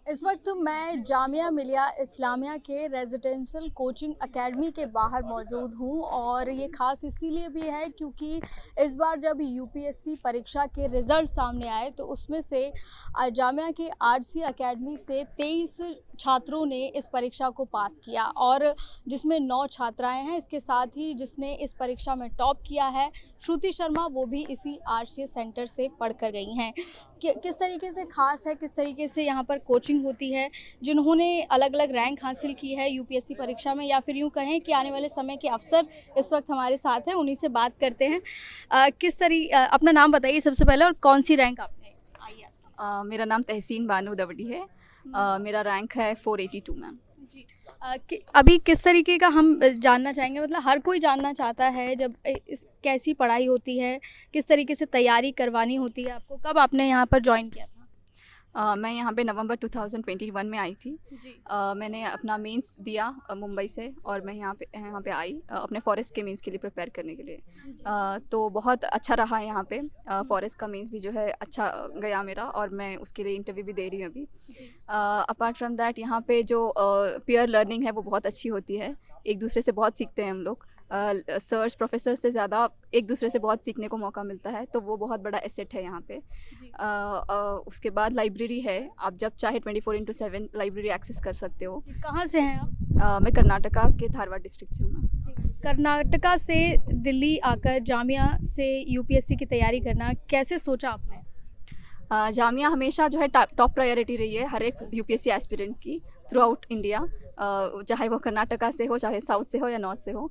इस वक्त मैं जामिया मिलिया इस्लामिया के रेजिडेंशियल कोचिंग एकेडमी के बाहर मौजूद हूँ और ये ख़ास इसीलिए भी है क्योंकि इस बार जब यूपीएससी परीक्षा के रिज़ल्ट सामने आए तो उसमें से जामिया की आरसी एकेडमी से 23 छात्रों ने इस परीक्षा को पास किया और जिसमें 9 छात्राएं हैं। इसके साथ ही जिसने इस परीक्षा में टॉप किया है श्रुति शर्मा, वो भी इसी आरसी सेंटर से पढ़ कर गई हैं। किस तरीके से ख़ास है, किस तरीके से यहाँ पर कोचिंग होती है, जिन्होंने अलग अलग रैंक हासिल की है यूपीएससी परीक्षा में या फिर यूँ कहें कि आने वाले समय के अफसर इस वक्त हमारे साथ हैं, उन्हीं से बात करते हैं। अपना नाम बताइए सबसे पहले और कौन सी रैंक आपने आई है? मेरा नाम तहसीन बानो दवडी है। मेरा रैंक है 482 मैम। जी। अभी किस तरीके का हम जानना चाहेंगे, मतलब हर कोई जानना चाहता है जब इस कैसी पढ़ाई होती है, किस तरीके से तैयारी करवानी होती है आपको, कब आपने यहाँ पर ज्वाइन किया था? मैं यहाँ पे नवंबर 2021 में आई थी। जी। मैंने अपना मेंस दिया मुंबई से और मैं यहाँ पे आई अपने फॉरेस्ट के मेंस के लिए प्रिपेयर करने के लिए। तो बहुत अच्छा रहा यहाँ पे। फॉरेस्ट का मेंस भी जो है अच्छा गया मेरा और मैं उसके लिए इंटरव्यू भी दे रही हूँ अभी। अपार्ट फ्रॉम दैट यहाँ पे जो पीयर लर्निंग है वो बहुत अच्छी होती है। एक दूसरे से बहुत सीखते हैं हम लोग। सर्स प्रोफेसर से ज़्यादा एक दूसरे से बहुत सीखने को मौका मिलता है, तो वो बहुत बड़ा एसेट है यहाँ पे। उसके बाद लाइब्रेरी है, आप जब चाहे 24/7 लाइब्रेरी एक्सेस कर सकते हो। कहाँ से हैं आप? मैं कर्नाटका के धारवाड़ डिस्ट्रिक्ट से हूँ मैं। कर्नाटका से दिल्ली आकर जामिया से यूपीएससी की तैयारी करना कैसे सोचा आपने? जामिया हमेशा जो है टॉप प्रायोरिटी रही है हर एक यूपीएससी एस्पिरेंट की थ्रू आउट इंडिया, चाहे वो कर्नाटका से हो, चाहे साउथ से हो या नॉर्थ से हो।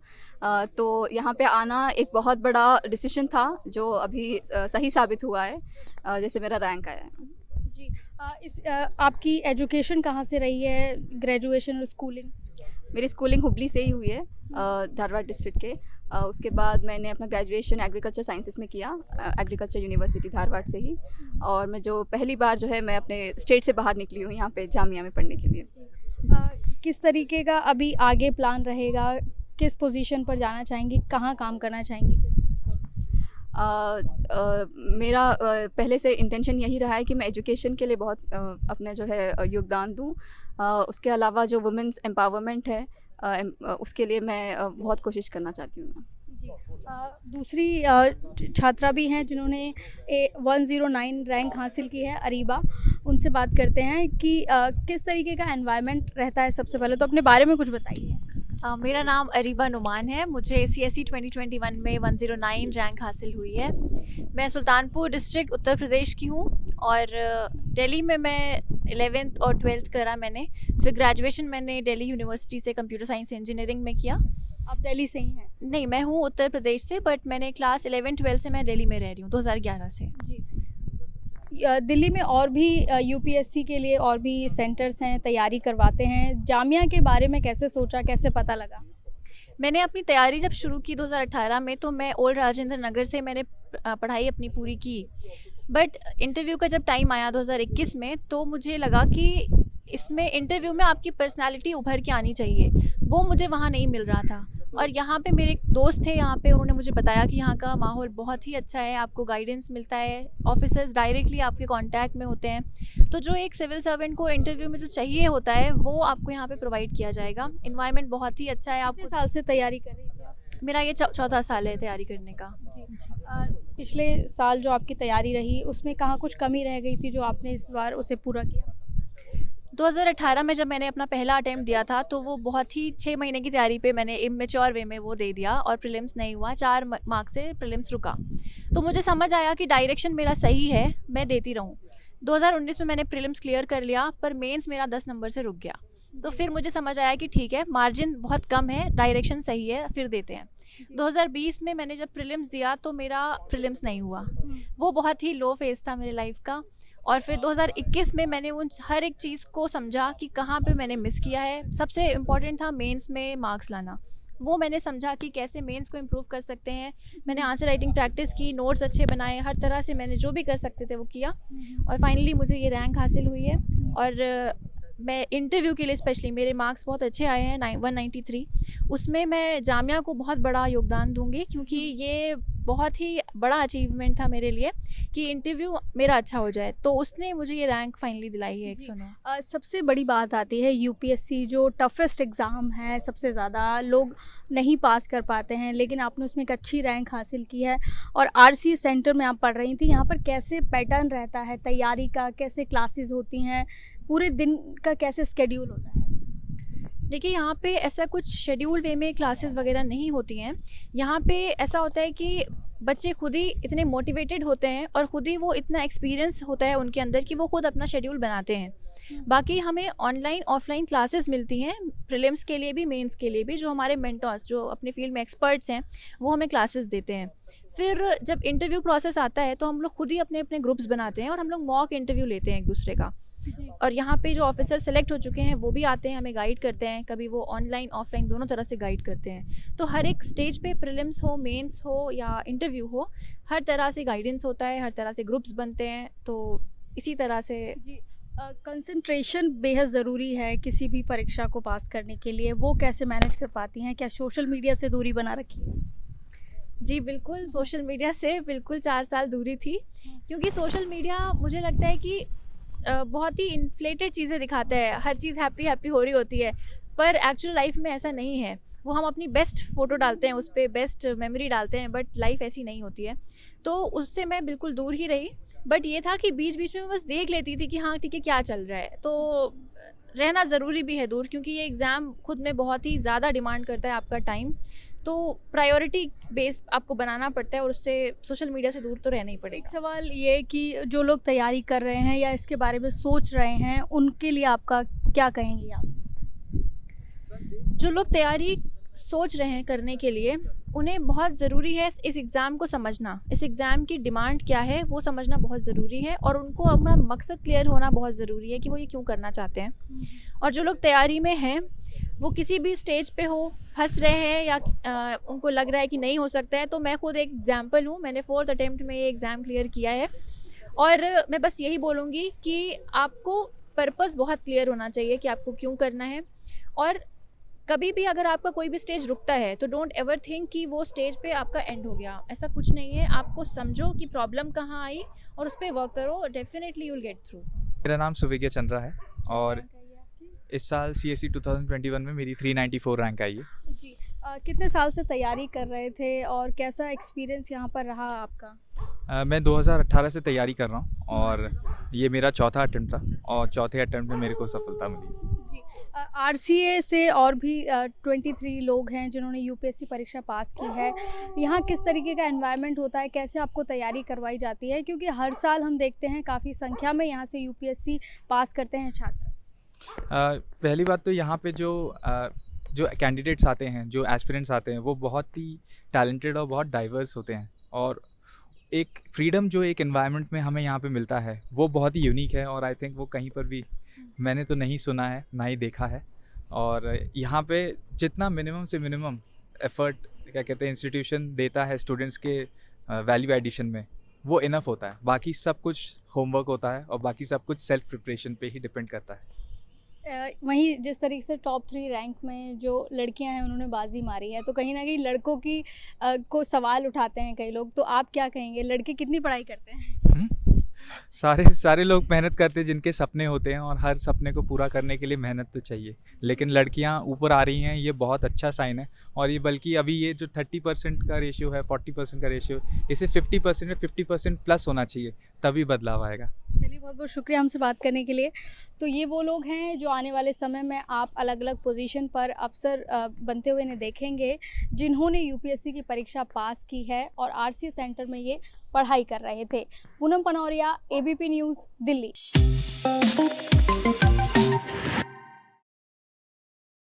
तो यहाँ पे आना एक बहुत बड़ा डिसीजन था जो अभी सही साबित हुआ है, जैसे मेरा रैंक आया है। जी। आपकी एजुकेशन कहाँ से रही है, ग्रेजुएशन और स्कूलिंग? मेरी स्कूलिंग हुबली से ही हुई है, धारवाड़ डिस्ट्रिक्ट के। उसके बाद मैंने अपना ग्रेजुएशन एग्रीकल्चर साइंसेस में किया, एग्रीकल्चर यूनिवर्सिटी धारवाड़ से ही। और मैं जो पहली बार जो है मैं अपने स्टेट से बाहर निकली हूँ यहाँ पे जामिया में पढ़ने के लिए। किस तरीके का अभी आगे प्लान रहेगा, किस पोजीशन पर जाना चाहेंगी, कहाँ काम करना चाहेंगी? मेरा पहले से इंटेंशन यही रहा है कि मैं एजुकेशन के लिए बहुत अपने जो है योगदान दूँ। उसके अलावा जो वुमेंस एम्पावरमेंट है उसके लिए मैं बहुत कोशिश करना चाहती हूँ। दूसरी छात्रा भी हैं जिन्होंने 109 रैंक हासिल की है, अरीबा। उनसे बात करते हैं कि किस तरीके का एनवायरनमेंट रहता है। सबसे पहले तो अपने बारे में कुछ बताइए। मेरा नाम अरीबा नुमान है। मुझे CSE 2021 में 109 रैंक हासिल हुई है। मैं सुल्तानपुर डिस्ट्रिक्ट उत्तर प्रदेश की हूँ और दिल्ली में मैं 11th और 12th करा मैंने। फिर ग्रेजुएशन मैंने दिल्ली यूनिवर्सिटी से कंप्यूटर साइंस इंजीनियरिंग में किया। आप दिल्ली से ही हैं? नहीं, मैं हूँ उत्तर प्रदेश से, बट मैंने क्लास 11-12 से मैं दिल्ली में रह रही हूँ 2011 से। जी। दिल्ली में और भी यूपीएससी के लिए और भी सेंटर्स हैं, तैयारी करवाते हैं। जामिया के बारे में कैसे सोचा, कैसे पता लगा? मैंने अपनी तैयारी जब शुरू की 2018 में, तो मैं ओल्ड राजेंद्र नगर से मैंने पढ़ाई अपनी पूरी की। बट इंटरव्यू का जब टाइम आया 2021 में, तो मुझे लगा कि इसमें इंटरव्यू में आपकी पर्सनालिटी उभर के आनी चाहिए, वो मुझे वहाँ नहीं मिल रहा था। और यहाँ पे मेरे दोस्त थे यहाँ पे, उन्होंने मुझे बताया कि यहाँ का माहौल बहुत ही अच्छा है, आपको गाइडेंस मिलता है, ऑफिसर्स डायरेक्टली आपके कांटेक्ट में होते हैं। तो जो एक सिविल सर्वेंट को इंटरव्यू में जो चाहिए होता है वो आपको यहाँ पे प्रोवाइड किया जाएगा। इन्वायरमेंट बहुत ही अच्छा है। आप कितने साल से तैयारी कर रही थी? मेरा ये चौथा साल है तैयारी करने का। पिछले साल जो आपकी तैयारी रही उसमें कहाँ कुछ कमी रह गई थी जो आपने इस बार उसे पूरा किया? 2018 में जब मैंने अपना पहला अटेम्प्ट दिया था, तो वो बहुत ही 6 महीने की तैयारी पे मैंने इमेच्योर वे में वो दे दिया और प्रीलिम्स नहीं हुआ, 4 मार्क्स से प्रीलिम्स रुका। तो मुझे समझ आया कि डायरेक्शन मेरा सही है, मैं देती रहूँ। 2019 में मैंने प्रीलिम्स क्लियर कर लिया, पर मेंस मेरा 10 नंबर से रुक गया। तो फिर मुझे समझ आया कि ठीक है, मार्जिन बहुत कम है, डायरेक्शन सही है, फिर देते हैं। 2020 में मैंने जब प्रीलिम्स दिया तो मेरा प्रीलिम्स नहीं हुआ, वो बहुत ही लो फेज़ था मेरे लाइफ का। और फिर 2021 में मैंने उन हर एक चीज़ को समझा कि कहाँ पे मैंने मिस किया है। सबसे इम्पॉर्टेंट था मेंस में मार्क्स लाना, वो मैंने समझा कि कैसे मेंस को इम्प्रूव कर सकते हैं। मैंने आंसर राइटिंग प्रैक्टिस की, नोट्स अच्छे बनाए, हर तरह से मैंने जो भी कर सकते थे वो किया और फाइनली मुझे ये रैंक हासिल हुई है। और मैं इंटरव्यू के लिए स्पेशली मेरे मार्क्स बहुत अच्छे आए हैं, 193। उसमें मैं जामिया को बहुत बड़ा योगदान दूंगी, क्योंकि ये बहुत ही बड़ा अचीवमेंट था मेरे लिए कि इंटरव्यू मेरा अच्छा हो जाए, तो उसने मुझे ये रैंक फाइनली दिलाई है 109। सबसे बड़ी बात आती है यूपीएससी जो टफेस्ट एग्ज़ाम है, सबसे ज़्यादा लोग नहीं पास कर पाते हैं, लेकिन आपने उसमें एक अच्छी रैंक हासिल की है। और आरसी सेंटर में आप पढ़ रही थी, यहाँ पर कैसे पैटर्न रहता है तैयारी का, कैसे क्लासेस होती हैं, पूरे दिन का कैसे स्केड्यूल होता है? देखिए, यहाँ पे ऐसा कुछ शेड्यूल वे में क्लासेस वगैरह नहीं होती हैं। यहाँ पे ऐसा होता है कि बच्चे खुद ही इतने मोटिवेटेड होते हैं और खुद ही वो इतना एक्सपीरियंस होता है उनके अंदर कि वो खुद अपना शेड्यूल बनाते हैं। बाकी हमें ऑनलाइन ऑफलाइन क्लासेस मिलती हैं, प्रीलिम्स के लिए भी, मेंस के लिए भी। जो हमारे मेंटर्स जो अपने फील्ड में एक्सपर्ट्स हैं वो हमें क्लासेस देते हैं। फिर जब इंटरव्यू प्रोसेस आता है तो हम लोग खुद ही अपने अपने ग्रुप्स बनाते हैं और हम लोग मॉक इंटरव्यू लेते हैं एक दूसरे का। और यहाँ पे जो ऑफिसर सेलेक्ट हो चुके हैं वो भी आते हैं, हमें गाइड करते हैं, कभी वो ऑनलाइन ऑफलाइन दोनों तरह से गाइड करते हैं। तो हर एक स्टेज पे प्रीलिम्स हो, मेंस हो या इंटरव्यू हो, हर तरह से गाइडेंस होता है, हर तरह से ग्रुप्स बनते हैं। तो इसी तरह से जी कंसंट्रेशन बेहद ज़रूरी है किसी भी परीक्षा को पास करने के लिए, वो कैसे मैनेज कर पाती हैं? क्या सोशल मीडिया से दूरी बना रखी है? जी बिल्कुल, सोशल मीडिया से बिल्कुल 4 साल दूरी थी, क्योंकि सोशल मीडिया मुझे लगता है कि बहुत ही इन्फ्लेटेड चीज़ें दिखाता है, हर चीज़ हैप्पी हैप्पी हो रही होती है, पर एक्चुअल लाइफ में ऐसा नहीं है। वो हम अपनी बेस्ट फ़ोटो डालते हैं उस पर, बेस्ट मेमोरी डालते हैं, बट लाइफ ऐसी नहीं होती है। तो उससे मैं बिल्कुल दूर ही रही। बट ये था कि बीच बीच में मैं बस देख लेती थी कि हाँ ठीक है क्या चल रहा है। तो रहना ज़रूरी भी है दूर, क्योंकि ये एग्ज़ाम खुद में बहुत ही ज़्यादा डिमांड करता है आपका टाइम। तो प्रायोरिटी बेस आपको बनाना पड़ता है और उससे सोशल मीडिया से दूर तो रहना ही पड़ेगा। एक सवाल ये कि जो लोग तैयारी कर रहे हैं या इसके बारे में सोच रहे हैं, उनके लिए आपका क्या कहेंगी आप? जो लोग तैयारी सोच रहे हैं करने के लिए, उन्हें बहुत ज़रूरी है इस एग्ज़ाम को समझना, इस एग्ज़ाम की डिमांड क्या है वो समझना बहुत ज़रूरी है, और उनको अपना मकसद क्लियर होना बहुत ज़रूरी है कि वो ये क्यों करना चाहते हैं। और जो लोग तैयारी में हैं वो किसी भी स्टेज पे हो, फंस रहे हैं या उनको लग रहा है कि नहीं हो सकता है, तो मैं खुद एक एग्जाम्पल हूँ। मैंने 4th अटेम्प्ट में ये एग्ज़ाम क्लियर किया है, और मैं बस यही बोलूँगी कि आपको पर्पस बहुत क्लियर होना चाहिए कि आपको क्यों करना है। और कभी भी अगर आपका कोई भी स्टेज रुकता है तो डोंट एवर थिंक कि वो स्टेज पे आपका एंड हो गया, ऐसा कुछ नहीं है। आपको समझो कि प्रॉब्लम कहाँ आई और उस पर वर्क करो, definitely you will get through. मेरा नाम सुविज्ञ चंद्रा है और इस साल CSE 2021 में मेरी 394 रैंक आई है। जी कितने साल से तैयारी कर रहे थे और कैसा एक्सपीरियंस यहाँ पर रहा आपका? मैं 2018 से तैयारी कर रहा हूँ और ये मेरा चौथा अटेम्प्ट था और चौथे अटेम्प्ट में मेरे को सफलता मिली। जी RCA से और भी 23 लोग हैं जिन्होंने UPSC परीक्षा पास की है। यहाँ किस तरीके का एनवायरनमेंट होता है, कैसे आपको तैयारी करवाई जाती है? क्योंकि हर साल हम देखते हैं काफ़ी संख्या में यहाँ से UPSC पास करते हैं छात्र। पहली बात तो यहाँ पे जो कैंडिडेट्स आते हैं, जो एस्पिरेंट्स आते हैं, वो बहुत ही टैलेंटेड और बहुत डाइवर्स होते हैं, और एक फ्रीडम जो एक एनवायरनमेंट में हमें यहाँ पे मिलता है वो बहुत ही यूनिक है, और आई थिंक वो कहीं पर भी मैंने तो नहीं सुना है, ना ही देखा है। और यहाँ पे जितना मिनिमम से मिनिमम एफर्ट क्या कहते हैं इंस्टीट्यूशन देता है स्टूडेंट्स के वैल्यू एडिशन में, वो इनफ होता है। बाकी सब कुछ होमवर्क होता है और बाकी सब कुछ सेल्फ प्रिपरेशन पे ही डिपेंड करता है। वहीं जिस तरीके से टॉप 3 रैंक में जो लड़कियां हैं उन्होंने बाजी मारी है, तो कहीं ना कहीं लड़कों की को सवाल उठाते हैं कई लोग, तो आप क्या कहेंगे, लड़के कितनी पढ़ाई करते हैं? सारे लोग मेहनत करते हैं जिनके सपने होते हैं, और हर सपने को पूरा करने के लिए मेहनत तो चाहिए। लेकिन लड़कियां ऊपर आ रही हैं, ये बहुत अच्छा साइन है। और ये बल्कि अभी ये जो 30% का रेशियो है, 40% का रेशियो, इसे 50% में 50% प्लस होना चाहिए, तभी बदलाव आएगा। चलिए, बहुत बहुत शुक्रिया हमसे बात करने के लिए। तो ये वो लोग हैं जो आने वाले समय में आप अलग अलग पोजीशन पर अफसर बनते हुए इन्हें देखेंगे, जिन्होंने UPSC की परीक्षा पास की है और RCA सेंटर में ये पढ़ाई कर रहे थे। Poonam Panauria, ABP news, Delhi.